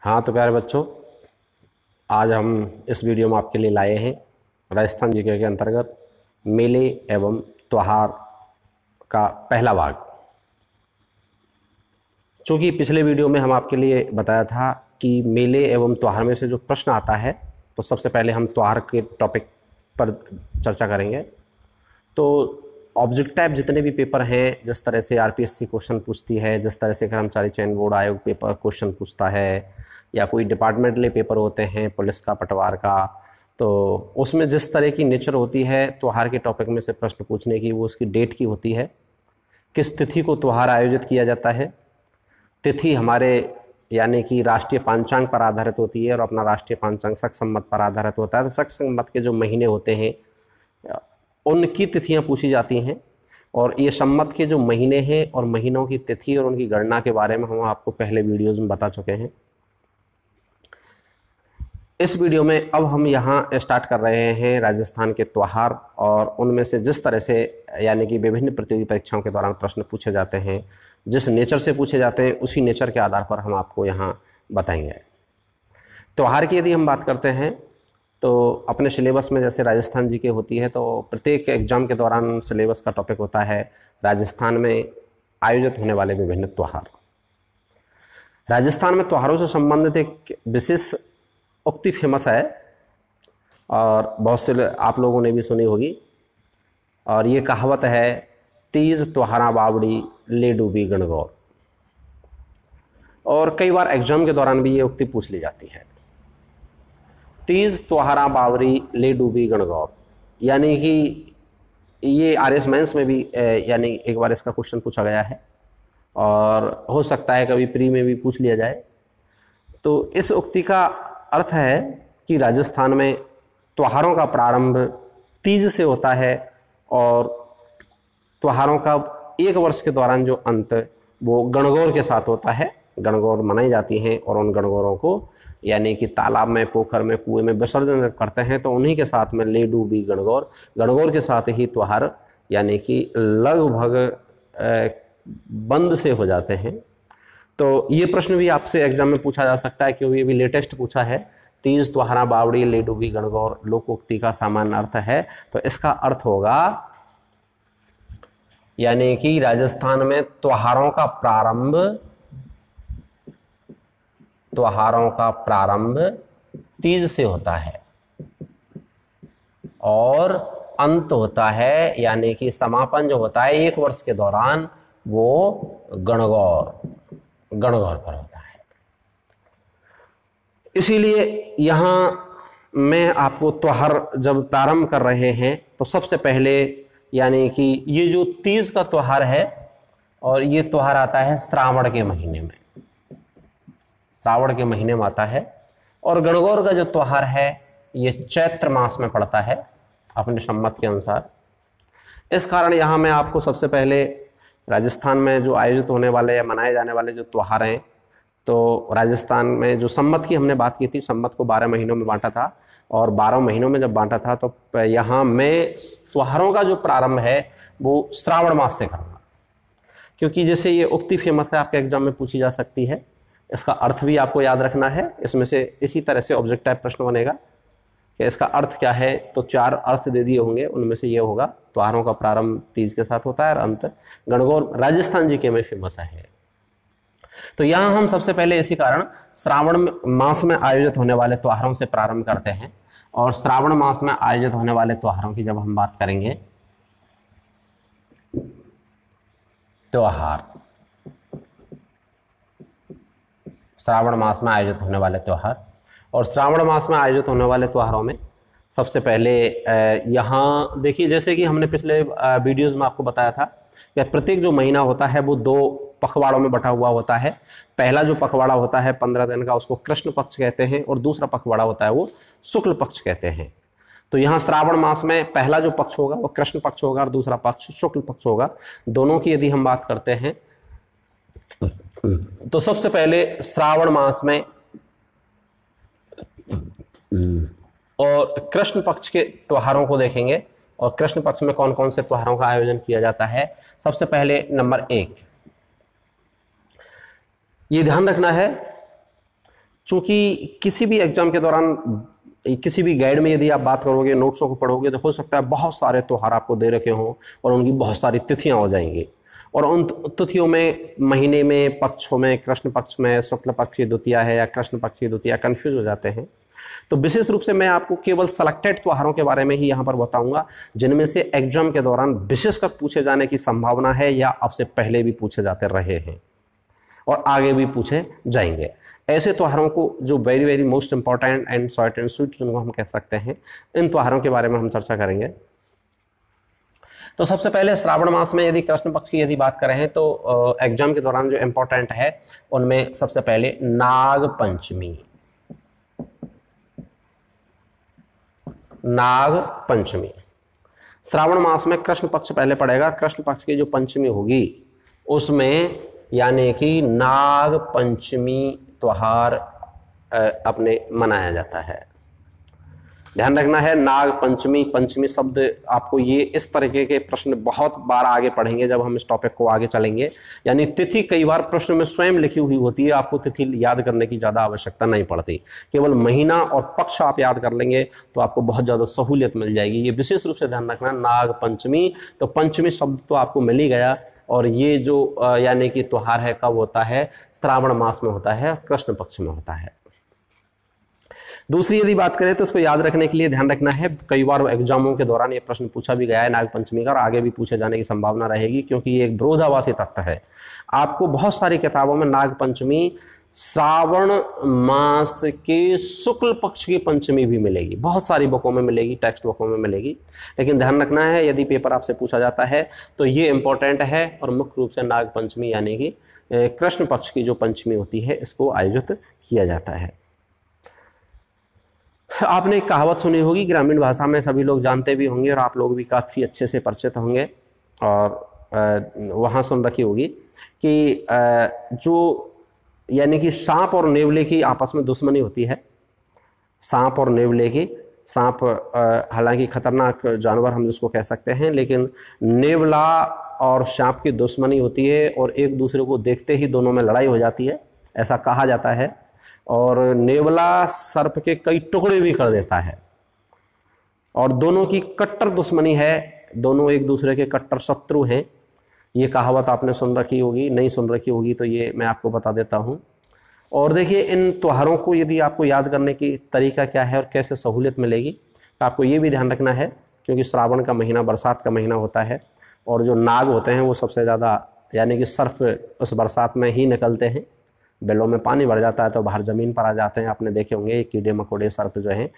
हाँ तो प्यारे बच्चों, आज हम इस वीडियो में आपके लिए लाए हैं राजस्थान जीके के अंतर्गत मेले एवं त्योहार का पहला भाग। चूँकि पिछले वीडियो में हम आपके लिए बताया था कि मेले एवं त्योहार में से जो प्रश्न आता है, तो सबसे पहले हम त्योहार के टॉपिक पर चर्चा करेंगे। तो ऑब्जेक्ट टाइप जितने भी पेपर हैं, जिस तरह से आरपीएससी क्वेश्चन पूछती है, जिस तरह से कर्मचारी चयन बोर्ड आयोग पेपर क्वेश्चन पूछता है, या कोई डिपार्टमेंटली पेपर होते हैं पुलिस का, पटवार का, तो उसमें जिस तरह की नेचर होती है त्योहार के टॉपिक में से प्रश्न पूछने की, वो उसकी डेट की होती है, किस तिथि को त्योहार आयोजित किया जाता है। तिथि हमारे यानी कि राष्ट्रीय पांचांग पर आधारित होती है और अपना राष्ट्रीय पांचांग शक संवत पर आधारित होता है। तो शक संवत के जो महीने होते हैं उनकी तिथियां पूछी जाती हैं, और ये संवत के जो महीने हैं और महीनों की तिथि और उनकी गणना के बारे में हम आपको पहले वीडियोज़ में बता चुके हैं। इस वीडियो में अब हम यहाँ स्टार्ट कर रहे हैं राजस्थान के त्योहार, और उनमें से जिस तरह से यानी कि विभिन्न प्रतियोगी परीक्षाओं के दौरान प्रश्न पूछे जाते हैं, जिस नेचर से पूछे जाते हैं, उसी नेचर के आधार पर हम आपको यहाँ बताएंगे। त्योहार की यदि हम बात करते हैं तो अपने सिलेबस में जैसे राजस्थान जीके होती है, तो प्रत्येक एग्जाम के दौरान सिलेबस का टॉपिक होता है राजस्थान में आयोजित होने वाले विभिन्न त्योहार। राजस्थान में त्योहारों से संबंधित एक विशेष उक्ति फेमस है, और बहुत से आप लोगों ने भी सुनी होगी, और ये कहावत है, तीज त्योहारा बावड़ी ले डूबी गणगौर। और कई बार एग्जाम के दौरान भी ये उक्ति पूछ ली जाती है, तीज त्योहारा बावरी ले डूबी गणगौर। यानी कि ये आरएस मेंस में भी यानी एक बार इसका क्वेश्चन पूछा गया है, और हो सकता है कभी प्री में भी पूछ लिया जाए। तो इस उक्ति का अर्थ है कि राजस्थान में त्योहारों का प्रारंभ तीज से होता है, और त्योहारों का एक वर्ष के दौरान जो अंत वो गणगौर के साथ होता है। गणगौर मनाई जाती हैं, और उन गणगौरों को यानी कि तालाब में, पोखर में, कुएं में विसर्जन करते हैं, तो उन्हीं के साथ में ले डूबी गणगौर, गणगौर के साथ ही त्योहार यानी कि लगभग बंद से हो जाते हैं। तो ये प्रश्न भी आपसे एग्जाम में पूछा जा सकता है, क्योंकि ये भी लेटेस्ट पूछा है। तीज त्योहारा बावड़ी ले डूबी गणगौर लोकोक्ति का सामान्य अर्थ है, तो इसका अर्थ होगा यानी कि राजस्थान में त्योहारों का प्रारंभ तीज से होता है, और अंत होता है यानी कि समापन जो होता है एक वर्ष के दौरान, वो गणगौर पर होता है। इसीलिए यहाँ मैं आपको त्योहार जब प्रारंभ कर रहे हैं, तो सबसे पहले यानी कि ये जो तीज का त्योहार है, और ये त्योहार आता है श्रावण के महीने में, श्रावण के महीने में आता है। और गणगौर का जो त्योहार है ये चैत्र मास में पड़ता है अपने सम्मत के अनुसार। इस कारण यहाँ मैं आपको सबसे पहले राजस्थान में जो आयोजित होने वाले या मनाए जाने वाले जो त्योहार हैं, तो राजस्थान में जो सम्मत की हमने बात की थी, सम्मत को 12 महीनों में बांटा था, और 12 महीनों में जब बांटा था, तो यहाँ मैं त्योहारों का जो प्रारंभ है वो श्रावण मास से करूँगा, क्योंकि जैसे ये उक्ति फेमस है, आपके एग्जाम में पूछी जा सकती है। इसका अर्थ भी आपको याद रखना है, इसमें से इसी तरह से ऑब्जेक्ट टाइप प्रश्न बनेगा कि इसका अर्थ क्या है। तो 4 अर्थ दे दिए होंगे, उनमें से ये होगा त्योहारों का प्रारंभ तीज के साथ होता है, और अंत गणगौर राजस्थान जी के में फेमस है। तो यहाँ हम सबसे पहले इसी कारण श्रावण मास में आयोजित होने वाले त्योहारों से प्रारंभ करते हैं। और श्रावण मास में आयोजित होने वाले त्योहारों की जब हम बात करेंगे, त्योहार श्रावण मास में आयोजित होने वाले त्योहार, और श्रावण मास में आयोजित होने वाले त्योहारों में सबसे पहले यहाँ देखिए, जैसे कि हमने पिछले वीडियोज़ में आपको बताया था कि प्रत्येक जो महीना होता है वो 2 पखवाड़ों में बटा हुआ होता है। पहला जो पखवाड़ा होता है 15 दिन का, उसको कृष्ण पक्ष कहते हैं, और दूसरा पखवाड़ा होता है वो शुक्ल पक्ष कहते हैं। तो यहाँ श्रावण मास में पहला जो पक्ष होगा वो कृष्ण पक्ष होगा, और दूसरा पक्ष शुक्ल पक्ष होगा। दोनों की यदि हम बात करते हैं, तो सबसे पहले श्रावण मास में और कृष्ण पक्ष के त्योहारों को देखेंगे, और कृष्ण पक्ष में कौन कौन से त्योहारों का आयोजन किया जाता है। सबसे पहले नंबर 1, ये ध्यान रखना है, चूंकि किसी भी एग्जाम के दौरान किसी भी गाइड में यदि आप बात करोगे, नोट्सों को पढ़ोगे, तो हो सकता है बहुत सारे त्योहार आपको दे रखे हों और उनकी बहुत सारी तिथियां हो जाएंगी, और उन तिथियों में, महीने में, पक्षों में, कृष्ण पक्ष में शुक्ल पक्ष की द्वितीया है या कृष्ण पक्ष की द्वितीया, कंफ्यूज हो जाते हैं। तो विशेष रूप से मैं आपको केवल सेलेक्टेड त्योहारों के बारे में ही यहाँ पर बताऊंगा, जिनमें से एग्जाम के दौरान विशेषकर पूछे जाने की संभावना है या आपसे पहले भी पूछे जाते रहे हैं और आगे भी पूछे जाएंगे। ऐसे त्योहारों को जो very very most important and short and sweet जिनको हम कह सकते हैं, इन त्योहारों के बारे में हम चर्चा करेंगे। तो सबसे पहले श्रावण मास में यदि कृष्ण पक्ष की यदि बात करें तो एग्जाम के दौरान जो इंपॉर्टेंट है उनमें सबसे पहले नाग पंचमी। नाग पंचमी श्रावण मास में कृष्ण पक्ष पहले पड़ेगा। कृष्ण पक्ष की जो पंचमी होगी उसमें यानी कि नाग पंचमी त्योहार अपने मनाया जाता है। ध्यान रखना है, नाग पंचमी, पंचमी शब्द आपको ये इस तरीके के प्रश्न बहुत बार आगे पढ़ेंगे जब हम इस टॉपिक को आगे चलेंगे। यानी तिथि कई बार प्रश्न में स्वयं लिखी हुई होती है, आपको तिथि याद करने की ज़्यादा आवश्यकता नहीं पड़ती, केवल महीना और पक्ष आप याद कर लेंगे तो आपको बहुत ज़्यादा सहूलियत मिल जाएगी। ये विशेष रूप से ध्यान रखना, नाग पंचमी, तो पंचमी शब्द तो आपको मिल ही गया। और ये जो यानी कि त्योहार है कब होता है? श्रावण मास में होता है, कृष्ण पक्ष में होता है। दूसरी यदि बात करें तो इसको याद रखने के लिए ध्यान रखना है, कई बार एग्जामों के दौरान ये प्रश्न पूछा भी गया है नाग पंचमी का, और आगे भी पूछे जाने की संभावना रहेगी क्योंकि ये एक विरोधाभासी तत्व है। आपको बहुत सारी किताबों में नाग पंचमी श्रावण मास के शुक्ल पक्ष की पंचमी भी मिलेगी, बहुत सारी बुकों में मिलेगी, टेक्स्ट बुकों में मिलेगी। लेकिन ध्यान रखना है यदि पेपर आपसे पूछा जाता है तो ये इंपॉर्टेंट है, और मुख्य रूप से नाग पंचमी यानी कि कृष्ण पक्ष की जो पंचमी होती है इसको आयोजित किया जाता है। आपने एक कहावत सुनी होगी, ग्रामीण भाषा में सभी लोग जानते भी होंगे और आप लोग भी काफ़ी अच्छे से परिचित होंगे और वहाँ सुन रखी होगी कि जो यानी कि सांप और नेवले की आपस में दुश्मनी होती है। सांप और नेवले की, सांप हालांकि खतरनाक जानवर हम जिसको कह सकते हैं, लेकिन नेवला और सांप की दुश्मनी होती है और एक दूसरे को देखते ही दोनों में लड़ाई हो जाती है, ऐसा कहा जाता है। और नेवला सर्प के कई टुकड़े भी कर देता है और दोनों की कट्टर दुश्मनी है, दोनों एक दूसरे के कट्टर शत्रु हैं। ये कहावत आपने सुन रखी होगी, नहीं सुन रखी होगी तो ये मैं आपको बता देता हूँ। और देखिए, इन त्योहारों को यदि आपको याद करने की तरीका क्या है और कैसे सहूलियत मिलेगी, तो आपको ये भी ध्यान रखना है क्योंकि श्रावण का महीना बरसात का महीना होता है और जो नाग होते हैं वो सबसे ज़्यादा यानी कि सर्फ उस बरसात में ही निकलते हैं। बिलों में पानी भर जाता है तो बाहर ज़मीन पर आ जाते हैं। आपने देखे होंगे ये कीड़े मकोड़े सर्प जो हैं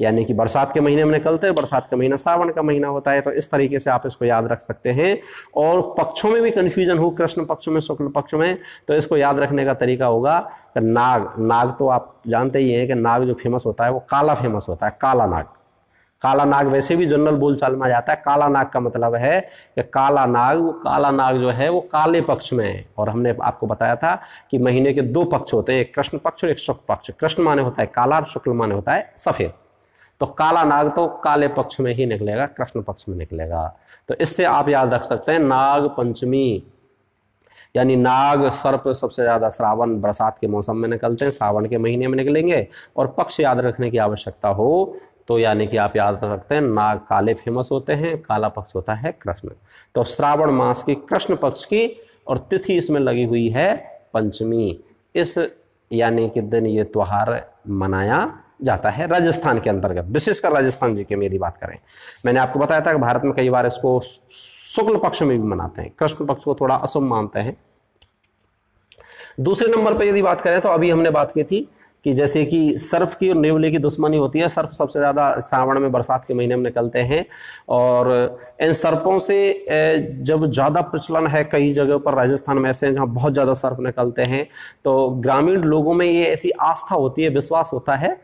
यानी कि बरसात के महीने में निकलते हैं। बरसात का महीना सावन का महीना होता है, तो इस तरीके से आप इसको याद रख सकते हैं। और पक्षों में भी कन्फ्यूजन हो, कृष्ण पक्ष में शुक्ल पक्ष में, तो इसको याद रखने का तरीका होगा कि नाग तो आप जानते ही हैं कि नाग जो फेमस होता है वो काला फेमस होता है, काला नाग। काला नाग वैसे भी जनरल बोलचाल में आ जाता है। काला नाग का मतलब है कि काला नाग, वो काला नाग जो है वो काले पक्ष में है। और हमने आपको बताया था कि महीने के दो पक्ष होते हैं, एक कृष्ण पक्ष और एक शुक्ल पक्ष। कृष्ण माने होता है काला और शुक्ल माने होता है सफेद। तो काला नाग तो काले पक्ष में ही निकलेगा, कृष्ण पक्ष में निकलेगा। तो इससे आप याद रख सकते हैं नाग पंचमी यानी नाग सर्प सबसे ज़्यादा श्रावण बरसात के मौसम में निकलते हैं, सावन के महीने में निकलेंगे। और पक्ष याद रखने की आवश्यकता हो तो यानी कि आप याद रख सकते हैं नाग काले फेमस होते हैं, काला पक्ष होता है कृष्ण। तो श्रावण मास की कृष्ण पक्ष की और तिथि इसमें लगी हुई है पंचमी, इस यानी कि दिन ये त्योहार मनाया जाता है राजस्थान के अंतर्गत, विशेषकर राजस्थान जी के में यदि बात करें। मैंने आपको बताया था कि भारत में कई बार इसको शुक्ल पक्ष में भी मनाते हैं, कृष्ण पक्ष को थोड़ा अशुभ मानते हैं। दूसरे नंबर पर यदि बात करें तो अभी हमने बात की थी कि जैसे कि सर्प की और नेवले की दुश्मनी होती है। सर्प सबसे ज़्यादा श्रावण में बरसात के महीने में निकलते हैं और इन सर्पों से जब ज़्यादा प्रचलन है कई जगह पर राजस्थान में ऐसे हैं जहाँ बहुत ज़्यादा सर्प निकलते हैं, तो ग्रामीण लोगों में ये ऐसी आस्था होती है, विश्वास होता है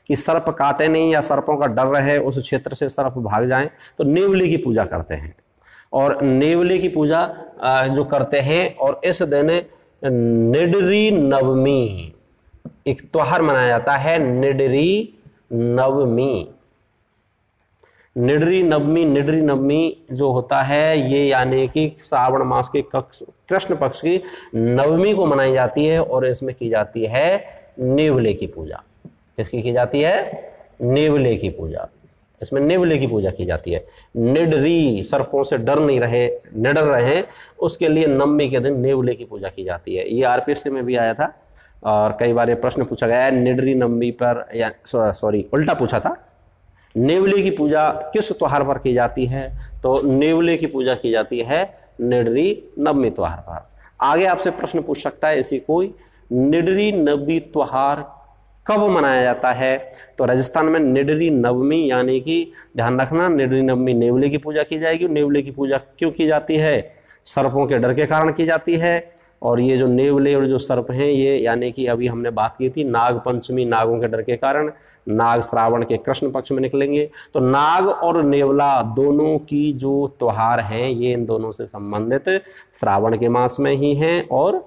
कि सर्प काटे नहीं या सर्पों का डर रहे, उस क्षेत्र से सर्प भाग जाएं, तो नेवले की पूजा करते हैं। और नेवले की पूजा जो करते हैं, और इस दिन निडरी नवमी एक त्योहार मनाया जाता है, निडरी नवमी। निडरी नवमी जो होता है ये यानी कि श्रावण मास के कृष्ण पक्ष की नवमी को मनाई जाती है और इसमें की जाती है नेवले की पूजा। किसकी की जाती है? नेवले की पूजा। इसमें नेवले की पूजा की जाती है। निडरी, सर्पों से डर नहीं रहे, निडर रहे, उसके लिए नवमी के दिन नेवले की पूजा की जाती है। ये आरपीएससी में भी आया था और कई बार ये प्रश्न पूछा गया है निडरी नवमी पर, या सॉरी उल्टा पूछा था, नेवले की पूजा किस त्योहार पर की जाती है? तो नेवले की पूजा की जाती है निडरी नवमी त्योहार पर। आगे आपसे प्रश्न पूछ सकता है इसी कोई, निडरी नवमी त्योहार कब मनाया जाता है? तो राजस्थान में निडरी नवमी यानी कि ध्यान रखना, निडरी नवमी नेवले की पूजा की जाएगी। नेवले की पूजा क्यों की जाती है? सर्पों के डर के कारण की जाती है। और ये जो नेवले और जो सर्प हैं ये यानी कि अभी हमने बात की थी नाग पंचमी, नागों के डर के कारण। नाग श्रावण के कृष्ण पक्ष में निकलेंगे, तो नाग और नेवला दोनों की जो त्योहार हैं ये इन दोनों से संबंधित श्रावण के मास में ही हैं और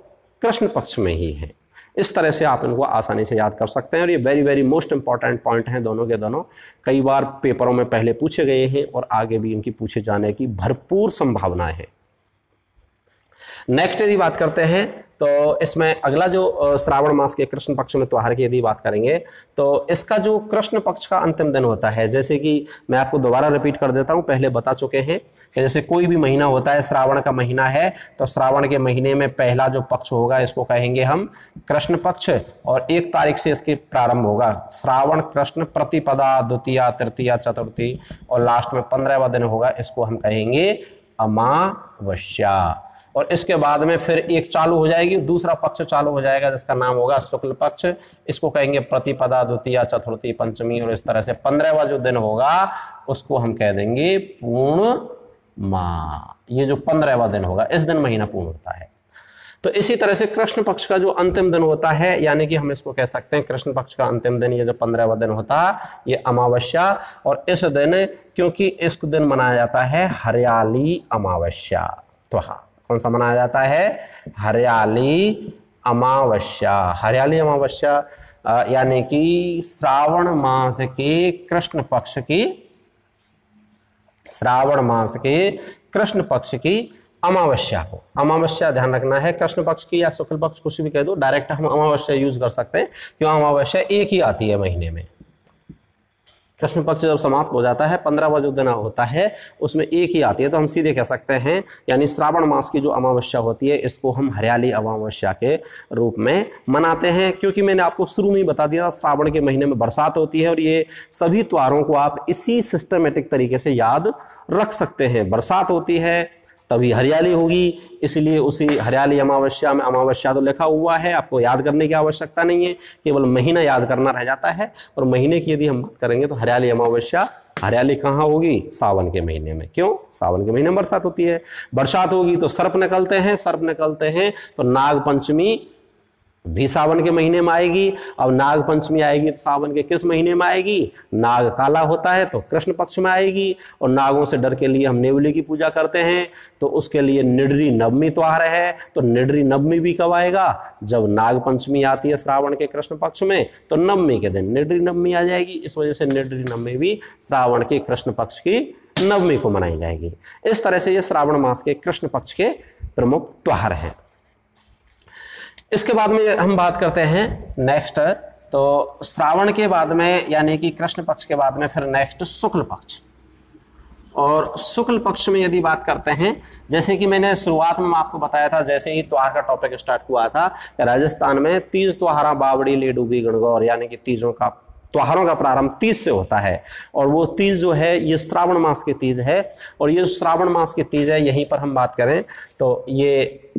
कृष्ण पक्ष में ही हैं। इस तरह से आप इनको आसानी से याद कर सकते हैं और ये very very most important point हैं दोनों के दोनों। कई बार पेपरों में पहले पूछे गए हैं और आगे भी इनकी पूछे जाने की भरपूर संभावनाएं हैं। नेक्स्ट यदि बात करते हैं तो इसमें अगला जो श्रावण मास के कृष्ण पक्ष में त्योहार की यदि बात करेंगे तो इसका जो कृष्ण पक्ष का अंतिम दिन होता है, जैसे कि मैं आपको दोबारा रिपीट कर देता हूं, पहले बता चुके हैं कि जैसे कोई भी महीना होता है, श्रावण का महीना है तो श्रावण के महीने में पहला जो पक्ष होगा इसको कहेंगे हम कृष्ण पक्ष और 1 तारीख से इसके प्रारंभ होगा। श्रावण कृष्ण प्रतिपदा, द्वितीया, तृतीया, चतुर्थी और लास्ट में 15वां दिन होगा, इसको हम कहेंगे अमावस्या। और इसके बाद में फिर एक चालू हो जाएगी, दूसरा पक्ष चालू हो जाएगा जिसका नाम होगा शुक्ल पक्ष, इसको कहेंगे प्रतिपदा, द्वितीया, चतुर्थी, पंचमी और इस तरह से 15वां जो दिन होगा उसको हम कह देंगे पूर्णिमा। ये जो 15वां दिन होगा इस दिन महीना पूर्ण होता है। तो इसी तरह से कृष्ण पक्ष का जो अंतिम दिन होता है यानी कि हम इसको कह सकते हैं कृष्ण पक्ष का अंतिम दिन, ये जो 15वां दिन होता है ये अमावस्या। और इस दिन क्योंकि इस दिन मनाया जाता है हरियाली अमावस्या त्योहार। कौन सा मनाया जाता है? हरियाली अमावस्या। हरियाली अमावस्या यानी कि श्रावण मास के कृष्ण पक्ष की, श्रावण मास के कृष्ण पक्ष की अमावस्या को, अमावस्या ध्यान रखना है, कृष्ण पक्ष की या शुक्ल पक्ष कुछ भी कह दो, डायरेक्ट हम अमावस्या यूज कर सकते हैं क्यों अमावस्या एक ही आती है महीने में। कृष्ण पक्ष जब समाप्त हो जाता है 15वां जो दिन होता है उसमें एक ही आती है, तो हम सीधे कह सकते हैं यानी श्रावण मास की जो अमावस्या होती है इसको हम हरियाली अमावस्या के रूप में मनाते हैं। क्योंकि मैंने आपको शुरू में ही बता दिया श्रावण के महीने में बरसात होती है और ये सभी त्योहारों को आप इसी सिस्टमेटिक तरीके से याद रख सकते हैं। बरसात होती है तभी हरियाली होगी, इसलिए उसी हरियाली अमावस्या में, अमावस्या तो लिखा हुआ है, आपको याद करने की आवश्यकता नहीं है, केवल महीना याद करना रह जाता है। और महीने की यदि हम बात करेंगे तो हरियाली अमावस्या, हरियाली कहाँ होगी? सावन के महीने में। क्यों? सावन के महीने में बरसात होती है। बरसात होगी तो सर्प निकलते हैं, सर्प निकलते हैं तो नाग पंचमी भी सावन के महीने में आएगी। अब नाग पंचमी आएगी तो सावन के किस महीने में आएगी? नाग काला होता है तो कृष्ण पक्ष में आएगी। और नागों से डर के लिए हम नेवले की पूजा करते हैं तो उसके लिए निडरी नवमी त्योहार है। तो निडरी नवमी भी कब आएगा? जब नाग पंचमी आती है श्रावण के कृष्ण पक्ष में, तो नवमी के दिन निडरी नवमी आ जाएगी। इस वजह से निडरी नवमी भी श्रावण के कृष्ण पक्ष की नवमी को मनाई जाएगी। इस तरह से ये श्रावण मास के कृष्ण पक्ष के प्रमुख त्योहार हैं। इसके बाद में हम बात करते हैं नेक्स्ट, तो श्रावण के बाद में यानी कि कृष्ण पक्ष के बाद में फिर नेक्स्ट शुक्ल पक्ष। और शुक्ल पक्ष में यदि बात करते हैं, जैसे कि मैंने शुरुआत में आपको बताया था, जैसे ही त्योहार का टॉपिक स्टार्ट हुआ था, राजस्थान में तीज त्योहार बावड़ी लेडूबी गणगौर यानी कि तीजों का, त्योहारों का प्रारंभ तीज से होता है। और वो तीज जो है ये श्रावण मास की तीज है। और ये श्रावण मास की तीज है, यहीं पर हम बात करें तो ये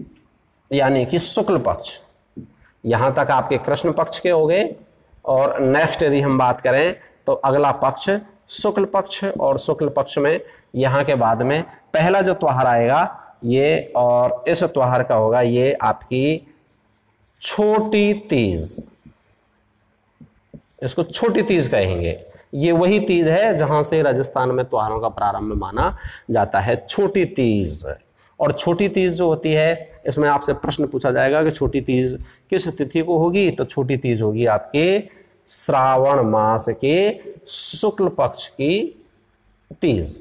यानी कि शुक्ल पक्ष, यहां तक आपके कृष्ण पक्ष के हो गए। और नेक्स्ट यदि हम बात करें तो अगला पक्ष शुक्ल पक्ष। और शुक्ल पक्ष में यहां के बाद में पहला जो त्योहार आएगा ये, और इस त्योहार का होगा ये आपकी छोटी तीज, इसको छोटी तीज कहेंगे। ये वही तीज है जहां से राजस्थान में त्योहारों का प्रारंभ माना जाता है, छोटी तीज। और छोटी तीज जो होती है इसमें आपसे प्रश्न पूछा जाएगा कि छोटी तीज किस तिथि को होगी? तो छोटी तीज होगी आपके श्रावण मास के शुक्ल पक्ष की तीज।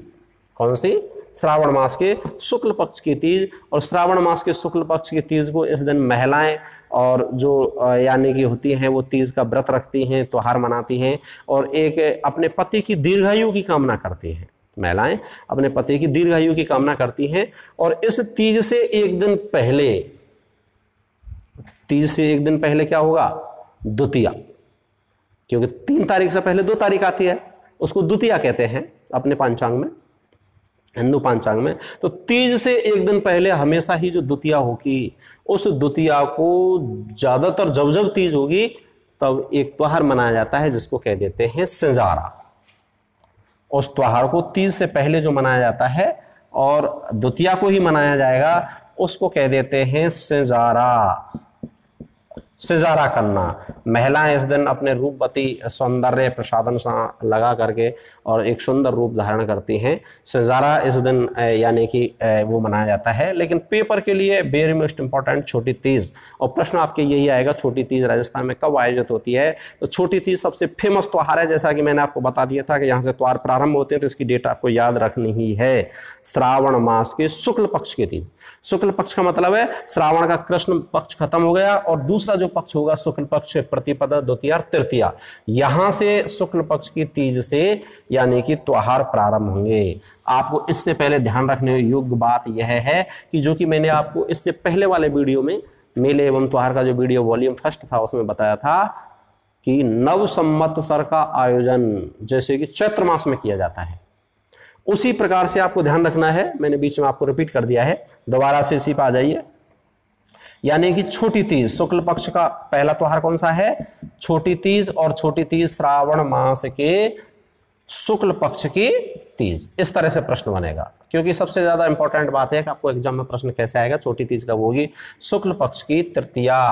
कौन सी? श्रावण मास के शुक्ल पक्ष की तीज। और श्रावण मास के शुक्ल पक्ष की तीज को इस दिन महिलाएं और जो यानी कि होती हैं वो तीज का व्रत रखती हैं, त्योहार मनाती हैं और एक अपने पति की दीर्घायु की कामना करती हैं। महिलाएं अपने पति की दीर्घायु की कामना करती हैं। और इस तीज से एक दिन पहले, तीज से एक दिन पहले क्या होगा? द्वितीया, क्योंकि 3 तारीख से पहले 2 तारीख आती है, उसको द्वितीया कहते हैं अपने पांचांग में, हिंदू पांचांग में। तो तीज से एक दिन पहले हमेशा ही जो द्वितीया होगी, उस द्वितीया को ज्यादातर जब जब तीज होगी तब एक त्योहार मनाया जाता है जिसको कह देते हैं सिंजारा। उस त्योहार को तीज से पहले जो मनाया जाता है और द्वितीया को ही मनाया जाएगा, उसको कह देते हैं सिंजारा। सिजारा करना, महिलाएं इस दिन अपने रूपवती सौंदर्य प्रसाधन लगा करके और एक सुंदर रूप धारण करती हैं। सिजारा इस दिन यानी कि वो मनाया जाता है। लेकिन पेपर के लिए वेरी मोस्ट इंपॉर्टेंट छोटी तीज, और प्रश्न आपके यही आएगा छोटी तीज राजस्थान में कब आयोजित होती है? तो छोटी तीज सबसे फेमस त्योहार है, जैसा कि मैंने आपको बता दिया था कि यहाँ से त्योहार प्रारंभ होते हैं, तो इसकी डेट आपको याद रखनी ही है। श्रावण मास के शुक्ल पक्ष की तीज। शुक्ल पक्ष का मतलब है श्रावण का कृष्ण पक्ष खत्म हो गया और दूसरा जो पक्ष होगा शुक्ल पक्ष, प्रतिपदा, द्वितीया, तृतीया, यहां से शुक्ल पक्ष की तीज से यानी कि त्योहार प्रारंभ होंगे। आपको इससे पहले ध्यान रखने योग्य बात यह है कि जो कि मैंने आपको इससे पहले वाले वीडियो में मेले एवं त्योहार का जो वीडियो वॉल्यूम 1 था उसमें बताया था कि नव संवत्सर का आयोजन जैसे कि चैत्र मास में किया जाता है, उसी प्रकार से आपको ध्यान रखना है। मैंने बीच में आपको रिपीट कर दिया है, दोबारा से इसी पर आ जाइए। यानी कि छोटी तीज, शुक्ल पक्ष का पहला त्योहार कौन सा है? छोटी तीज। और छोटी तीज श्रावण मास के शुक्ल पक्ष की तीज। इस तरह से प्रश्न बनेगा, क्योंकि सबसे ज्यादा इंपॉर्टेंट बात है कि आपको एग्जाम में प्रश्न कैसे आएगा। छोटी तीज कब होगी? शुक्ल पक्ष की तृतीया,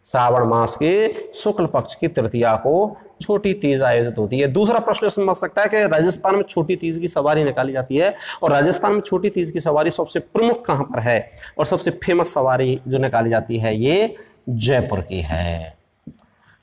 श्रावण मास के शुक्ल पक्ष की तृतीया को छोटी तीज आयोजित होती है। दूसरा प्रश्न इसमें बन सकता है कि राजस्थान में छोटी तीज की सवारी निकाली जाती है, और राजस्थान में छोटी तीज की सवारी सबसे प्रमुख कहां पर है? और सबसे फेमस सवारी जो निकाली जाती है ये जयपुर की है।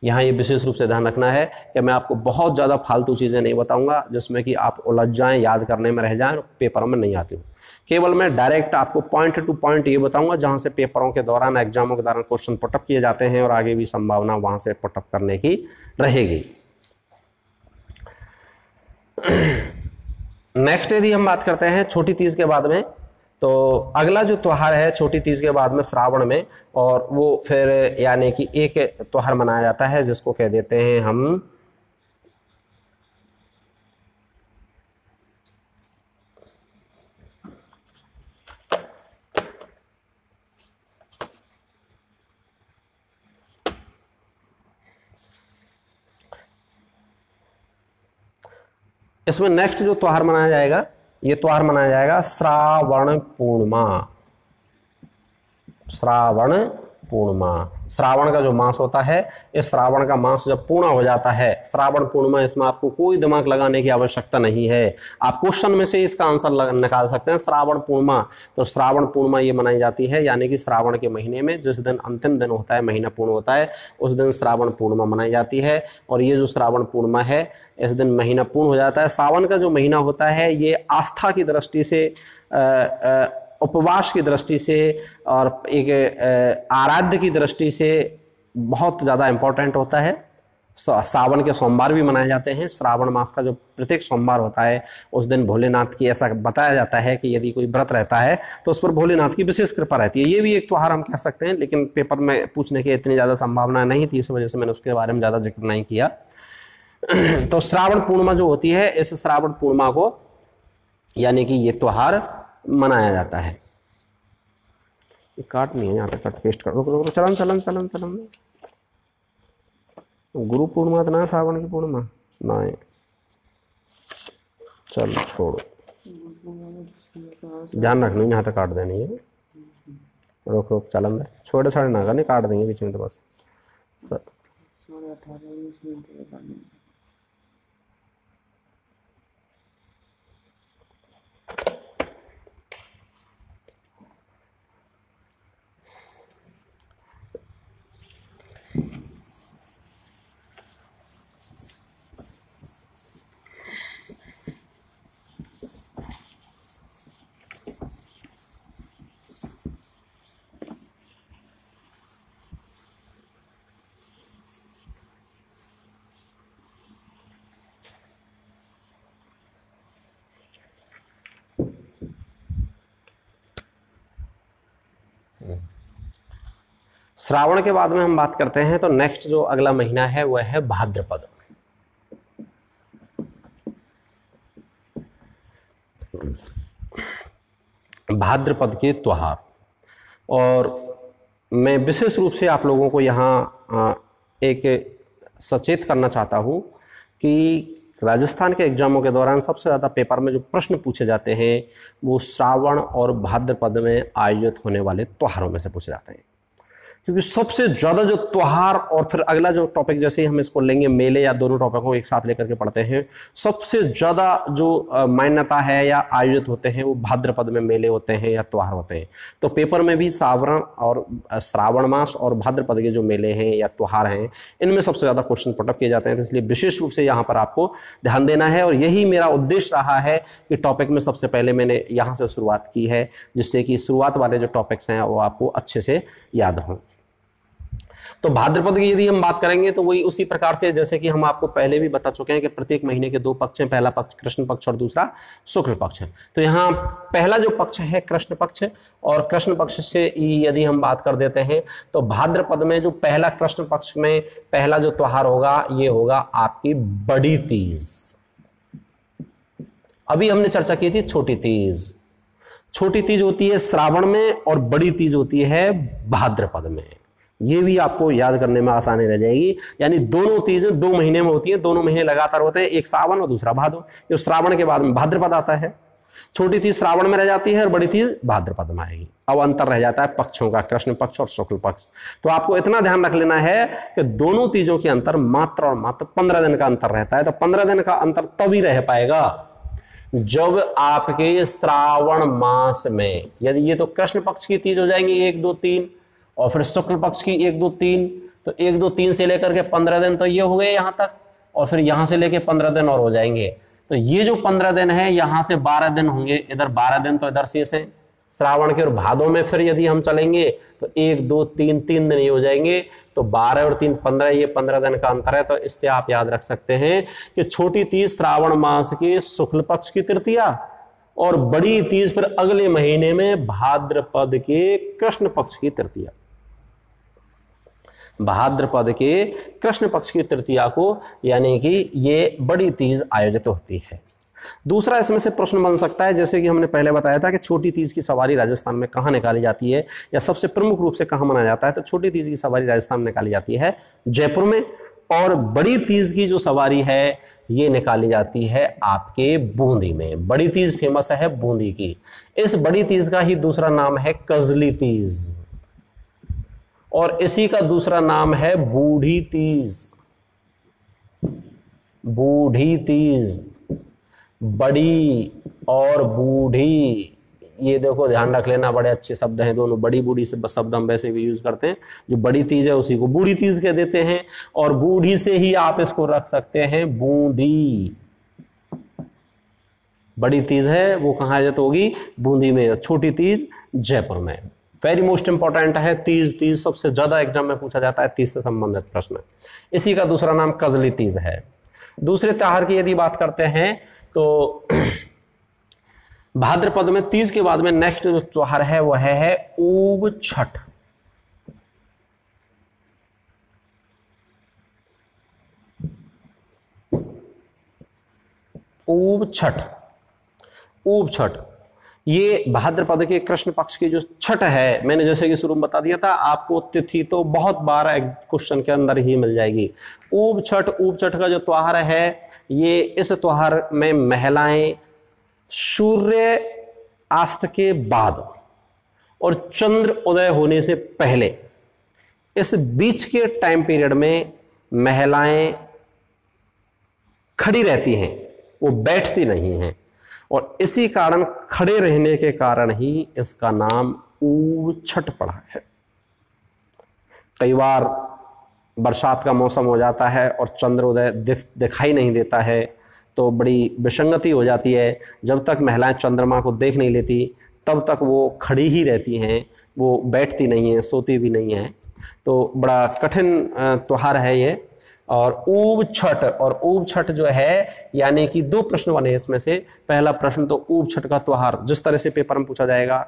यहाँ ये विशेष रूप से ध्यान रखना है कि मैं आपको बहुत ज्यादा फालतू चीजें नहीं बताऊंगा जिसमें कि आप उलझ जाएं, याद करने में रह जाएं, पेपर में नहीं आती हूँ। केवल मैं डायरेक्ट आपको पॉइंट टू पॉइंट ये बताऊंगा जहां से पेपरों के दौरान, एग्जामों के दौरान क्वेश्चन पुटअप किए जाते हैं और आगे भी संभावना वहां से पुटअप करने की रहेगी। नेक्स्ट यदि हम बात करते हैं छोटी तीज के बाद में, तो अगला जो त्योहार है छोटी तीज के बाद में श्रावण में, और वो फिर यानी कि एक त्योहार मनाया जाता है जिसको कह देते हैं हम इसमें नेक्स्ट जो त्योहार मनाया जाएगा, ये त्योहार मनाया जाएगा श्रावण पूर्णिमा। श्रावण पूर्णिमा, श्रावण का जो मास होता है, इस श्रावण का मास जब पूर्ण हो जाता है, श्रावण पूर्णिमा, इसमें आपको कोई दिमाग लगाने की आवश्यकता नहीं है। आप क्वेश्चन में से इसका आंसर निकाल सकते हैं। श्रावण पूर्णिमा, तो श्रावण पूर्णिमा ये मनाई जाती है, यानी कि श्रावण के महीने में जिस दिन अंतिम दिन होता है, महीना पूर्ण होता है, उस दिन श्रावण पूर्णिमा मनाई जाती है। और ये जो श्रावण पूर्णिमा है, इस दिन महीना पूर्ण हो जाता है। सावन का जो महीना होता है ये आस्था की दृष्टि से, उपवास की दृष्टि से और एक आराध्य की दृष्टि से बहुत ज़्यादा इम्पोर्टेंट होता है। सावन के सोमवार भी मनाए जाते हैं। श्रावण मास का जो प्रत्येक सोमवार होता है उस दिन भोलेनाथ की, ऐसा बताया जाता है कि यदि कोई व्रत रहता है तो उस पर भोलेनाथ की विशेष कृपा रहती है। ये भी एक त्योहार हम कह सकते हैं, लेकिन पेपर में पूछने की इतनी ज़्यादा संभावना नहीं थी, इस वजह से मैंने उसके बारे में ज़्यादा जिक्र नहीं किया। तो श्रावण पूर्णिमा जो होती है, इस श्रावण पूर्णिमा को यानी कि ये त्योहार मनाया जाता है। काट नहीं है, यहाँ पे कट पेस्ट कर दो। चलन चलन चलन चलन गुरु पूर्णिमा तो ना, श्रावण की पूर्णिमा ना है, चलो छोड़ो, ध्यान रखना यहाँ तक काट देनी है। रोक रोक चलन दे, छोटे छोटे ना करने, काट देंगे बीच में तो बस सर। श्रावण के बाद में हम बात करते हैं तो नेक्स्ट जो अगला महीना है वह है भाद्रपद। भाद्रपद के त्योहार, और मैं विशेष रूप से आप लोगों को यहाँ एक सचेत करना चाहता हूँ कि राजस्थान के एग्जामों के दौरान सबसे ज़्यादा पेपर में जो प्रश्न पूछे जाते हैं वो श्रावण और भाद्रपद में आयोजित होने वाले त्योहारों में से पूछे जाते हैं, क्योंकि सबसे ज़्यादा जो त्योहार, और फिर अगला जो टॉपिक जैसे ही हम इसको लेंगे मेले या दोनों टॉपिकों को एक साथ लेकर के पढ़ते हैं, सबसे ज़्यादा जो मान्यता है या आयोजित होते हैं वो भाद्रपद में मेले होते हैं या त्योहार होते हैं। तो पेपर में भी श्रावण मास और भाद्रपद के जो मेले हैं या त्योहार हैं इनमें सबसे ज़्यादा क्वेश्चन पुटअप किए जाते हैं। तो इसलिए विशेष रूप से यहाँ पर आपको ध्यान देना है, और यही मेरा उद्देश्य रहा है कि टॉपिक में सबसे पहले मैंने यहाँ से शुरुआत की है, जिससे कि शुरुआत वाले जो टॉपिक्स हैं वो आपको अच्छे से याद हों। तो भाद्रपद की यदि हम बात करेंगे तो वही उसी प्रकार से जैसे कि हम आपको पहले भी बता चुके हैं कि प्रत्येक महीने के 2 पक्ष हैं, पहला पक्ष कृष्ण पक्ष और दूसरा शुक्ल पक्ष है। तो यहाँ पहला जो पक्ष है कृष्ण पक्ष, और कृष्ण पक्ष से यदि हम बात कर देते हैं तो भाद्रपद में जो पहला कृष्ण पक्ष में पहला जो त्योहार होगा ये होगा आपकी बड़ी तीज। अभी हमने चर्चा की थी छोटी तीज। छोटी तीज होती है श्रावण में और बड़ी तीज होती है भाद्रपद में। ये भी आपको याद करने में आसानी रह जाएगी। यानी दोनों तीजें 2 महीने में होती हैं, दोनों महीने लगातार होते हैं, एक श्रावण और दूसरा भादो। जो श्रावण के बाद में भाद्रपद आता है, छोटी तीज श्रावण में रह जाती है और बड़ी तीज भाद्रपद में आएगी। अब अंतर रह जाता है पक्षों का, कृष्ण पक्ष और शुक्ल पक्ष। तो आपको इतना ध्यान रख लेना है कि दोनों तीजों के अंतर मात्र और मात्र 15 दिन का अंतर रहता है। तो 15 दिन का अंतर तभी रह पाएगा जब आपके श्रावण मास में, यदि ये तो कृष्ण पक्ष की तीज हो जाएंगी 1, 2, 3, और फिर शुक्ल पक्ष की 1, 2, 3, तो 1, 2, 3 से लेकर के 15 दिन तो ये हो गए यहां तक, और फिर यहां से लेके 15 दिन और हो जाएंगे। तो ये जो 15 दिन है यहां से 12 दिन होंगे, इधर 12 दिन तो इधर शेष है श्रावण के। और भादों में फिर यदि हम चलेंगे तो 1, 2, 3 दिन ही हो जाएंगे। तो 12 और 3 15, ये 15 दिन का अंतर है। तो इससे आप याद रख सकते हैं कि छोटी तीज श्रावण मास के शुक्ल पक्ष की तृतीया, और बड़ी तीज फिर अगले महीने में भाद्रपद के कृष्ण पक्ष की तृतीया। भाद्रपद के कृष्ण पक्ष की तृतीया को यानी कि ये बड़ी तीज आयोजित होती है। दूसरा इसमें से प्रश्न बन सकता है, जैसे कि हमने पहले बताया था कि छोटी तीज की सवारी राजस्थान में कहाँ निकाली जाती है या सबसे प्रमुख रूप से कहाँ मनाया जाता है। तो छोटी तीज की सवारी राजस्थान में निकाली जाती है जयपुर में, और बड़ी तीज की जो सवारी है ये निकाली जाती है आपके बूंदी में। बड़ी तीज फेमस है बूंदी की। इस बड़ी तीज का ही दूसरा नाम है कजली तीज, और इसी का दूसरा नाम है बूढ़ी तीज। बूढ़ी तीज, बड़ी और बूढ़ी, ये देखो ध्यान रख लेना, बड़े अच्छे शब्द हैं दोनों। बड़ी बूढ़ी से शब्द हम वैसे भी यूज करते हैं। जो बड़ी तीज है उसी को बूढ़ी तीज कह देते हैं, और बूढ़ी से ही आप इसको रख सकते हैं बूंदी। बड़ी तीज है वो कहाँ आयोजित होगी? बूंदी में। छोटी तीज जयपुर में। वेरी मोस्ट इंपॉर्टेंट है तीज। तीज सबसे ज्यादा एग्जाम में पूछा जाता है, तीज से संबंधित प्रश्न। इसी का दूसरा नाम कजली तीज है। दूसरे त्योहार की यदि बात करते हैं तो भाद्रपद में तीज के बाद में नेक्स्ट जो त्योहार है वह है ऊब छठ। ऊब छठ, ऊब छठ ये भाद्रपद के कृष्ण पक्ष की जो छठ है, मैंने जैसे कि शुरू में बता दिया था आपको, तिथि तो बहुत बार क्वेश्चन के अंदर ही मिल जाएगी। ऊब छठ का जो त्योहार है, ये इस त्योहार में महिलाएं सूर्य अस्त के बाद और चंद्र उदय होने से पहले, इस बीच के टाइम पीरियड में महिलाएं खड़ी रहती हैं, वो बैठती नहीं हैं, और इसी कारण खड़े रहने के कारण ही इसका नाम ऊब छठ पड़ा है। कई बार बरसात का मौसम हो जाता है और चंद्रोदय दिखाई नहीं देता है, तो बड़ी विसंगति हो जाती है। जब तक महिलाएं चंद्रमा को देख नहीं लेती तब तक वो खड़ी ही रहती हैं, वो बैठती नहीं हैं, सोती भी नहीं हैं। तो बड़ा कठिन त्योहार है ये। और ऊब छठ, और ऊब छठ जो है यानी कि 2 प्रश्न बने इसमें से। पहला प्रश्न तो ऊब छठ का त्योहार जिस तरह से पेपर में पूछा जाएगा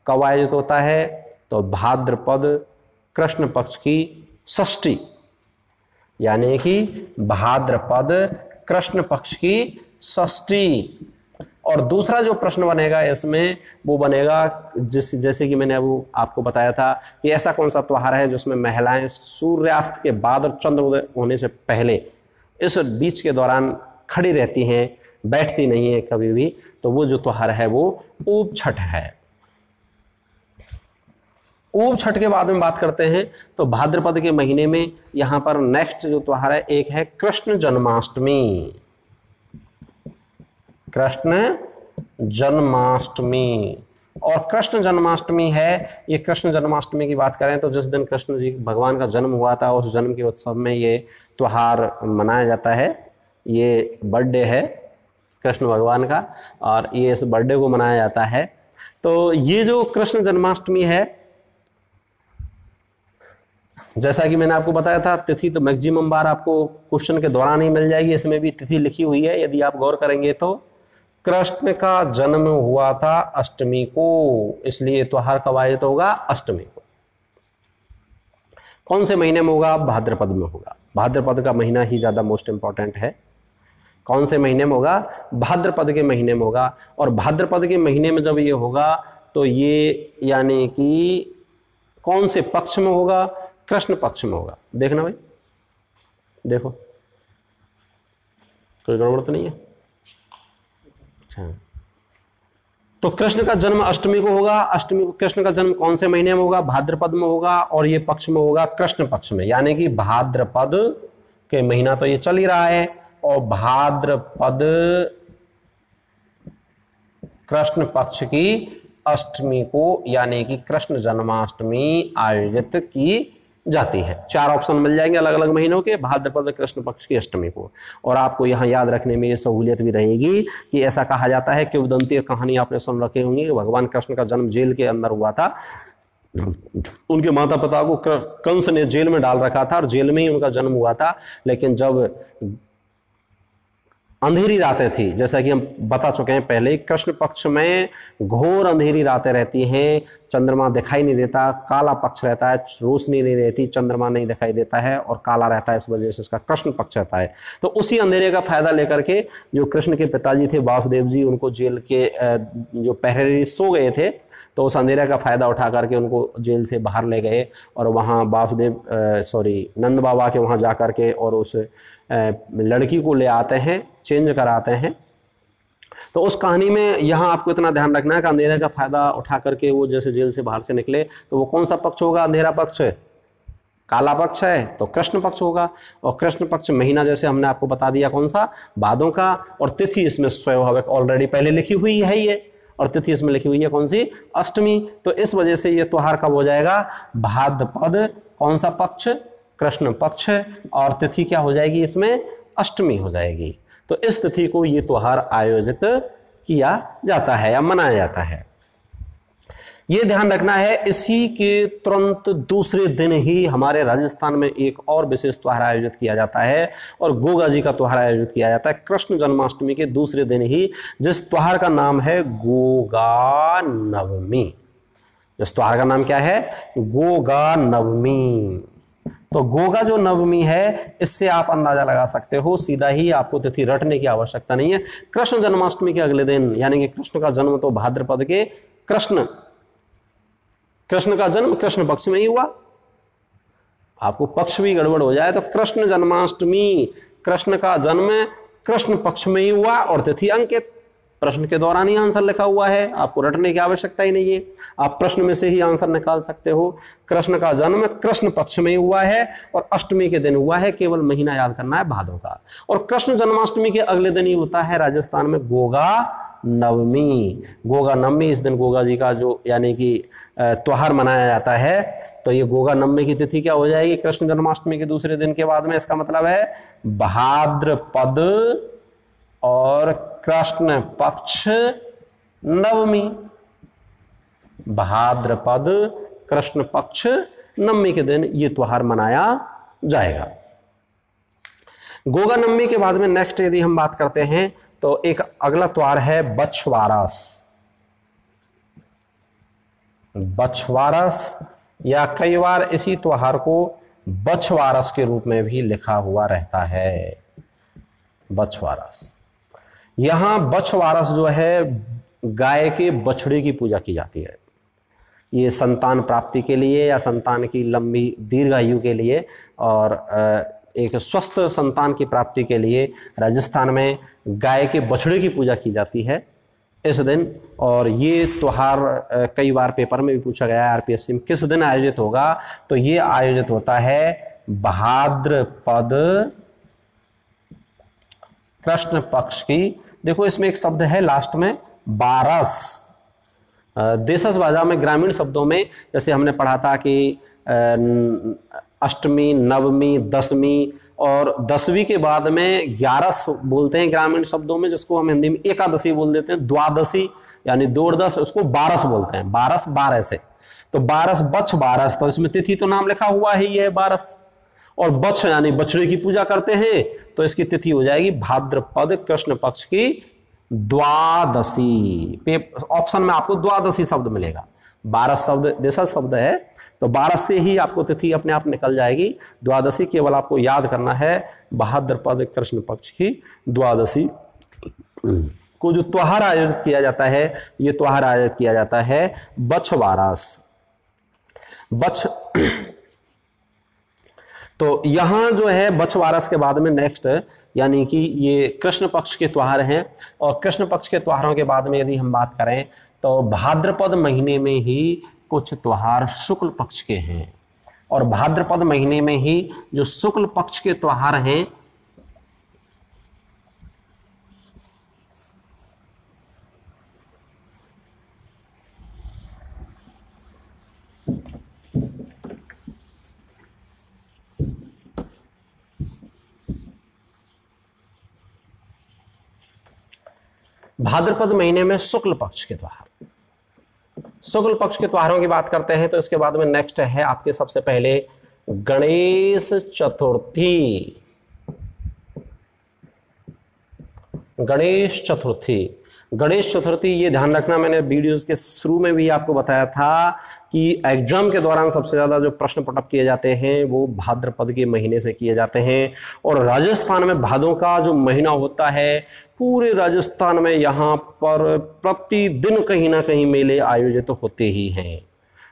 कब आयोजित होता है, तो भाद्रपद कृष्ण पक्ष की षष्ठी, यानी कि भाद्रपद कृष्ण पक्ष की षष्ठी। और दूसरा जो प्रश्न बनेगा इसमें वो बनेगा जैसे कि मैंने वो आपको बताया था कि ऐसा कौन सा त्योहार है जिसमें महिलाएं सूर्यास्त के बाद और चंद्रोदय होने से पहले इस बीच के दौरान खड़ी रहती हैं, बैठती नहीं है कभी भी। तो वो जो त्योहार है वो ऊप छठ है। ऊप छठ के बाद में बात करते हैं तो भाद्रपद के महीने में यहां पर नेक्स्ट जो त्योहार है एक है कृष्ण जन्माष्टमी। कृष्ण जन्माष्टमी, और कृष्ण जन्माष्टमी है, ये कृष्ण जन्माष्टमी की बात करें तो जिस दिन कृष्ण जी भगवान का जन्म हुआ था उस जन्म के उत्सव में ये त्योहार मनाया जाता है। ये बर्थडे है कृष्ण भगवान का और ये इस बर्थडे को मनाया जाता है। तो ये जो कृष्ण जन्माष्टमी है, जैसा कि मैंने आपको बताया था, तिथि तो मैक्सिमम बार आपको क्वेश्चन के दौरान ही मिल जाएगी, इसमें भी तिथि लिखी हुई है यदि आप गौर करेंगे तो। कृष्ण का जन्म हुआ था अष्टमी को, इसलिए त्योहार कब आयोजित होगा? अष्टमी को। कौन से महीने में होगा? भाद्रपद में होगा। भाद्रपद का महीना ही ज्यादा मोस्ट इंपॉर्टेंट है। कौन से महीने में होगा? भाद्रपद के महीने में होगा। और भाद्रपद के महीने में जब ये होगा तो ये यानी कि कौन से पक्ष में होगा? कृष्ण पक्ष में होगा। देखना भाई, देखो कोई गड़बड़ तो नहीं है। अच्छा, तो कृष्ण का जन्म अष्टमी को होगा। अष्टमी को कृष्ण का जन्म कौन से महीने में होगा? भाद्रपद में होगा, और ये पक्ष में होगा कृष्ण पक्ष में, यानी कि भाद्रपद के महीना तो ये चल ही रहा है, और भाद्रपद कृष्ण पक्ष की अष्टमी को यानी कि कृष्ण जन्माष्टमी आयोजित की जाती है। 4 ऑप्शन मिल जाएंगे अलग अलग महीनों के, भाद्रपद कृष्ण पक्ष की अष्टमी को। और आपको यहाँ याद रखने में ये सहूलियत भी रहेगी कि ऐसा कहा जाता है कि किंवदंती कहानी आपने सुन रखे होंगी कि भगवान कृष्ण का जन्म जेल के अंदर हुआ था। उनके माता पिता को कंस ने जेल में डाल रखा था और जेल में ही उनका जन्म हुआ था। लेकिन जब अंधेरी रातें थी, जैसा कि हम बता चुके हैं पहले, कृष्ण पक्ष में घोर अंधेरी रातें रहती हैं, चंद्रमा दिखाई नहीं देता, काला पक्ष रहता है, रोशनी नहीं रहती, चंद्रमा नहीं दिखाई देता है और काला रहता है, इस वजह से इसका कृष्ण पक्ष रहता है। तो उसी अंधेरे का फायदा लेकर के जो कृष्ण के पिताजी थे वासुदेव जी, उनको जेल के जो पहरेदार सो गए थे, तो उस अंधेरे का फायदा उठा करके उनको जेल से बाहर ले गए और वहाँ नंद बाबा के वहाँ जा करके और उस लड़की को ले आते हैं, चेंज कराते हैं। तो उस कहानी में यहाँ आपको इतना ध्यान रखना है कि अंधेरे का फायदा उठा करके वो जैसे जेल से बाहर से निकले, तो वो कौन सा पक्ष होगा? अंधेरा पक्ष, काला पक्ष है तो कृष्ण पक्ष होगा। और कृष्ण पक्ष महीना जैसे हमने आपको बता दिया कौन सा? भादों का। और तिथि इसमें स्वाभाविक ऑलरेडी पहले लिखी हुई है ये, और तिथि इसमें लिखी हुई है कौन सी? अष्टमी। तो इस वजह से ये त्योहार कब हो जाएगा? भाद्रपद कौन सा पक्ष? कृष्ण पक्ष, और तिथि क्या हो जाएगी इसमें? अष्टमी हो जाएगी। तो इस तिथि को ये त्योहार आयोजित किया जाता है या मनाया जाता है। ये ध्यान रखना है। इसी के तुरंत दूसरे दिन ही हमारे राजस्थान में एक और विशेष त्योहार आयोजित किया जाता है, और गोगा जी का त्योहार आयोजित किया जाता है कृष्ण जन्माष्टमी के दूसरे दिन ही, जिस त्योहार का नाम है गोगा नवमी। इस त्योहार का नाम क्या है? गोगा नवमी। तो गोगा जो नवमी है, इससे आप अंदाजा लगा सकते हो, सीधा ही आपको तिथि रटने की आवश्यकता नहीं है। कृष्ण जन्माष्टमी के अगले दिन, यानी कि कृष्ण का जन्म तो भाद्रपद के कृष्ण का जन्म कृष्ण पक्ष में ही हुआ। आपको पक्ष भी गड़बड़ हो जाए तो कृष्ण जन्माष्टमी, कृष्ण का जन्म कृष्ण पक्ष में ही हुआ और तिथि अंकित। प्रश्न के दौरान ही आंसर लिखा हुआ है, आपको रटने की आवश्यकता ही नहीं है, आप प्रश्न में से ही आंसर निकाल सकते हो। कृष्ण का जन्म कृष्ण पक्ष में ही हुआ है और अष्टमी के दिन हुआ है, केवल महीना याद करना है भादों का। और कृष्ण जन्माष्टमी के अगले दिन ही होता है राजस्थान में गोगा नवमी। गोगा नवमी, इस दिन गोगा जी का जो यानी कि त्योहार मनाया जाता है। तो ये गोगा नवमी की तिथि क्या हो जाएगी? कृष्ण जन्माष्टमी के दूसरे दिन के बाद में। इसका मतलब है भाद्रपद और कृष्ण पक्ष नवमी। भाद्रपद कृष्ण पक्ष नवमी के दिन ये त्योहार मनाया जाएगा। गोगा नवमी के बाद में नेक्स्ट यदि हम बात करते हैं तो एक अगला त्योहार है बछवारस। बछवारस या कई बार इसी त्योहार को बछवारस के रूप में भी लिखा हुआ रहता है। बछवारस, यहां बछवारस जो है गाय के बछड़े की पूजा की जाती है। ये संतान प्राप्ति के लिए या संतान की लंबी दीर्घायु के लिए और एक स्वस्थ संतान की प्राप्ति के लिए राजस्थान में गाय के बछड़े की पूजा की जाती है इस दिन। और ये त्योहार कई बार पेपर में भी पूछा गया है आरपीएससी में, किस दिन आयोजित होगा, तो ये आयोजित होता है भाद्रपद कृष्ण पक्ष की, देखो इसमें एक शब्द है लास्ट में बारस। देशज भाषा में ग्रामीण शब्दों में जैसे हमने पढ़ा था कि अष्टमी, नवमी, दशमी और दसवीं के बाद में 11 बोलते हैं ग्रामीण शब्दों में, जिसको हम हिंदी में एकादशी बोल देते हैं। द्वादशी यानी दोर्दश, उसको बारस बोलते हैं। बारस 12 से, तो बारस बछ बारस, तो इसमें तिथि तो नाम लिखा हुआ ही है बारस, और बछ यानी बछड़े की पूजा करते हैं, तो इसकी तिथि हो जाएगी भाद्रपद कृष्ण पक्ष की द्वादशी। ऑप्शन में आपको द्वादशी शब्द मिलेगा, 12 शब्द देशज शब्द है, तो 12 से ही आपको तिथि अपने आप निकल जाएगी। द्वादशी केवल आपको याद करना है, भाद्रपद कृष्ण पक्ष की द्वादशी को जो त्योहार आयोजित किया जाता है, ये त्योहार आयोजित किया जाता है बछवारस। बछ तो यहां जो है बछवारस के बाद में नेक्स्ट यानी कि ये कृष्ण पक्ष के त्योहार हैं, और कृष्ण पक्ष के त्योहारों के बाद में यदि हम बात करें तो भाद्रपद महीने में ही कुछ त्योहार शुक्ल पक्ष के हैं, और भाद्रपद महीने में ही जो शुक्ल पक्ष के त्योहार हैं भाद्रपद महीने में शुक्ल पक्ष के त्योहार, शुक्ल पक्ष के त्योहारों की बात करते हैं तो इसके बाद में नेक्स्ट है आपके सबसे पहले गणेश चतुर्थी। गणेश चतुर्थी, गणेश चतुर्थी ये ध्यान रखना, मैंने वीडियोस के शुरू में भी आपको बताया था कि एग्जाम के दौरान सबसे ज्यादा जो प्रश्न पुटअप किए जाते हैं वो भाद्रपद के महीने से किए जाते हैं। और राजस्थान में भादों का जो महीना होता है, पूरे राजस्थान में यहाँ पर प्रतिदिन कहीं ना कहीं मेले आयोजित तो होते ही हैं।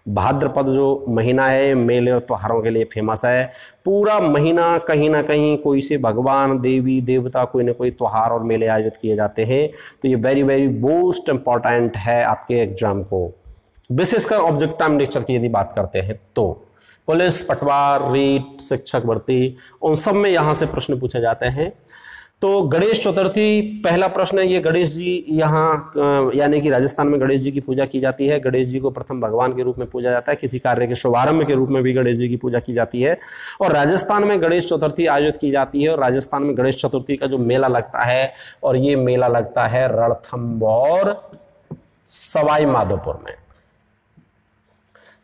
भाद्रपद जो महीना है मेले और त्योहारों के लिए फेमस है। पूरा महीना कहीं ना कहीं कोई से भगवान, देवी देवता, कोई ना कोई त्योहार और मेले आयोजित किए जाते हैं। तो ये वेरी वेरी मोस्ट इंपॉर्टेंट है आपके एग्जाम को, विशेषकर ऑब्जेक्टिव नेचर की यदि बात करते हैं तो। पुलिस, पटवार, रीट, शिक्षक भर्ती, उन सब में यहाँ से प्रश्न पूछे जाते हैं। तो गणेश चतुर्थी पहला प्रश्न है, ये गणेश जी यहाँ यानी कि राजस्थान में गणेश जी की पूजा की जाती है। गणेश जी को प्रथम भगवान के रूप में पूजा जाता है, किसी कार्य के शुभारंभ के रूप में भी गणेश जी की पूजा की जाती है। और राजस्थान में गणेश चतुर्थी आयोजित की जाती है, और राजस्थान में गणेश चतुर्थी का जो मेला लगता है, और ये मेला लगता है रणथंभौर सवाई माधोपुर में।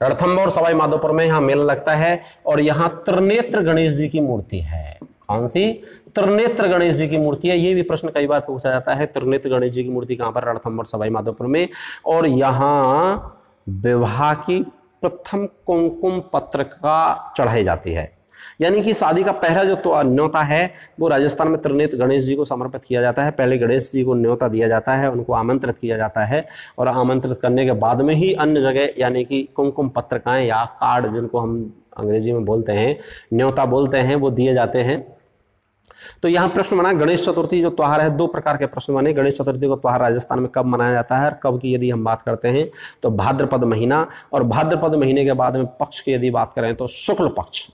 रणथंभौर सवाई माधोपुर में यहाँ मेला लगता है, और यहाँ त्रिनेत्र गणेश जी की मूर्ति है। कौन सी? त्रिनेत्र गणेश जी की मूर्ति है। ये भी प्रश्न कई बार पूछा जाता है, त्रिनेत्र गणेश जी की मूर्ति कहां पर? रणथंभौर सवाई माधोपुर में। और यहाँ विवाह की प्रथम कुमकुम पत्र का चढ़ाई जाती है, यानी कि शादी का पहला जो न्योता है वो राजस्थान में त्रिनेत्र गणेश जी को समर्पित किया जाता है। पहले गणेश जी को न्योता दिया जाता है, उनको आमंत्रित किया जाता है, और आमंत्रित करने के बाद में ही अन्य जगह यानी कि कुमकुम पत्रिकाएं या कार्ड, जिनको हम अंग्रेजी में बोलते हैं न्योता बोलते हैं, वो दिए जाते हैं। तो यहाँ प्रश्न बना गणेश चतुर्थी जो त्योहार है, दो प्रकार के प्रश्न बने। गणेश चतुर्थी को त्योहार राजस्थान में कब मनाया जाता है, और कब की यदि हम बात करते हैं तो भाद्रपद महीना, और भाद्रपद महीने के बाद में पक्ष की यदि बात करें तो शुक्ल पक्ष।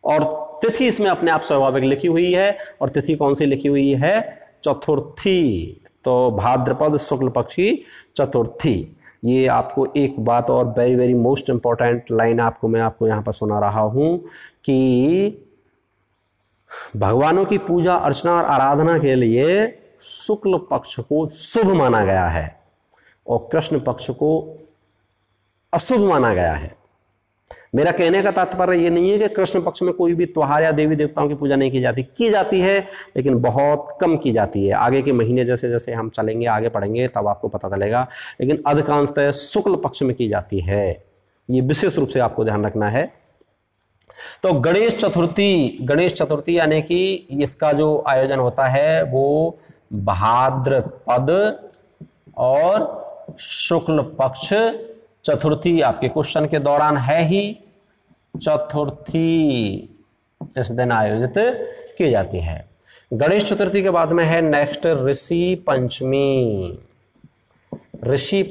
और तिथि इसमें अपने आप स्वाभाविक लिखी हुई है, और तिथि कौन सी लिखी हुई है? चतुर्थी। तो भाद्रपद शुक्ल पक्ष की चतुर्थी। ये आपको एक बात और very very most important line मैं आपको यहाँ पर सुना रहा हूँ कि भगवानों की पूजा अर्चना और आराधना के लिए शुक्ल पक्ष को शुभ माना गया है, और कृष्ण पक्ष को अशुभ माना गया है। मेरा कहने का तात्पर्य ये नहीं है कि कृष्ण पक्ष में कोई भी त्योहार या देवी देवताओं की पूजा नहीं की जाती है, लेकिन बहुत कम की जाती है। आगे के महीने जैसे जैसे हम चलेंगे, आगे पढ़ेंगे, तब आपको पता चलेगा, लेकिन अधिकांशतः शुक्ल पक्ष में की जाती है। ये विशेष रूप से आपको ध्यान रखना है। तो गणेश चतुर्थी यानी कि इसका जो आयोजन होता है वो भाद्रपद और शुक्ल पक्ष चतुर्थी, आपके क्वेश्चन के दौरान है ही चतुर्थी, इस दिन आयोजित की जाती है। गणेश चतुर्थी के बाद में है नेक्स्ट ऋषि पंचमी। ऋषि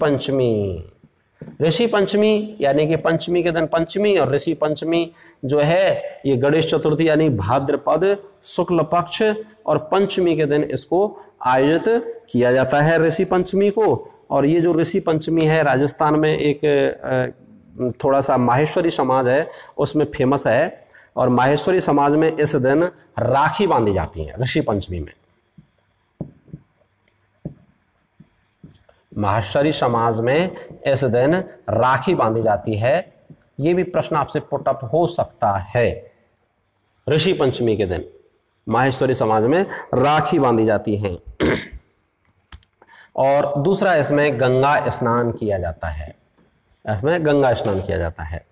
पंचमी यानी कि पंचमी के दिन पंचमी, और ऋषि पंचमी जो है ये गणेश चतुर्थी यानी भाद्रपद शुक्ल पक्ष और पंचमी के दिन इसको आयोजित किया जाता है ऋषि पंचमी को। और ये जो ऋषि पंचमी है राजस्थान में एक थोड़ा सा माहेश्वरी समाज है उसमें फेमस है, और माहेश्वरी समाज में इस दिन राखी बांधी जाती है ऋषि पंचमी में। माहेश्वरी समाज में इस दिन राखी बांधी जाती है। ये भी प्रश्न आपसे पुटअप हो सकता है। ऋषि पंचमी के दिन माहेश्वरी समाज में राखी बांधी जाती है। और दूसरा इसमें गंगा स्नान किया जाता है, इसमें गंगा स्नान किया जाता है।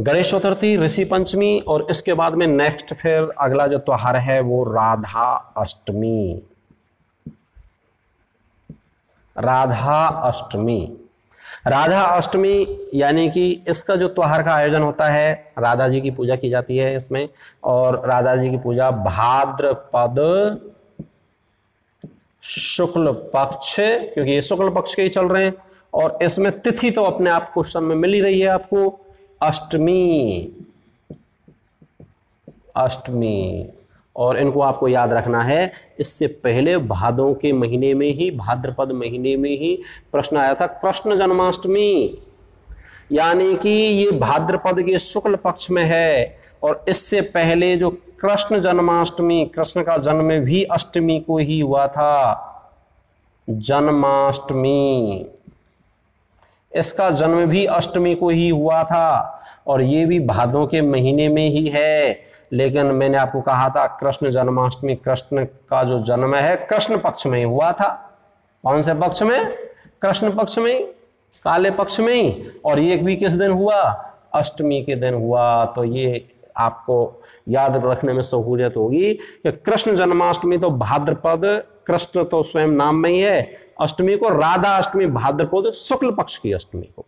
गणेश चतुर्थी, ऋषि पंचमी, और इसके बाद में नेक्स्ट फिर अगला जो त्योहार है वो राधा अष्टमी। राधा अष्टमी यानी कि इसका जो त्योहार का आयोजन होता है, राधा जी की पूजा की जाती है इसमें, और राधा जी की पूजा भाद्रपद शुक्ल पक्ष, क्योंकि ये शुक्ल पक्ष के ही चल रहे हैं, और इसमें तिथि तो अपने आप क्वेश्चन में मिल ही रही है आपको, अष्टमी। और इनको आपको याद रखना है, इससे पहले भादों के महीने में ही, भाद्रपद महीने में ही प्रश्न आया था कृष्ण जन्माष्टमी, यानी कि ये भाद्रपद के शुक्ल पक्ष में है, और इससे पहले जो कृष्ण जन्माष्टमी, कृष्ण का जन्म भी अष्टमी को ही हुआ था, जन्माष्टमी, इसका जन्म भी अष्टमी को ही हुआ था, और ये भी भादों के महीने में ही है। लेकिन मैंने आपको कहा था कृष्ण जन्माष्टमी, कृष्ण का जो जन्म है कृष्ण पक्ष में ही हुआ था। कौन से पक्ष में? कृष्ण पक्ष में ही, काले पक्ष में ही। और ये भी किस दिन हुआ? अष्टमी के दिन हुआ। तो ये आपको याद रखने में सहूलियत होगी कि कृष्ण जन्माष्टमी तो भाद्रपद, कृष्ण तो स्वयं नाम में ही है, अष्टमी को राधा अष्टमी, भाद्रपद शुक्ल पक्ष की अष्टमी को,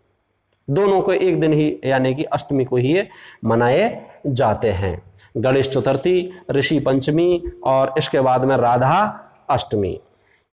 दोनों को एक दिन ही यानी कि अष्टमी को ही मनाए जाते हैं। गणेश चतुर्थी, ऋषि पंचमी और इसके बाद में राधा अष्टमी।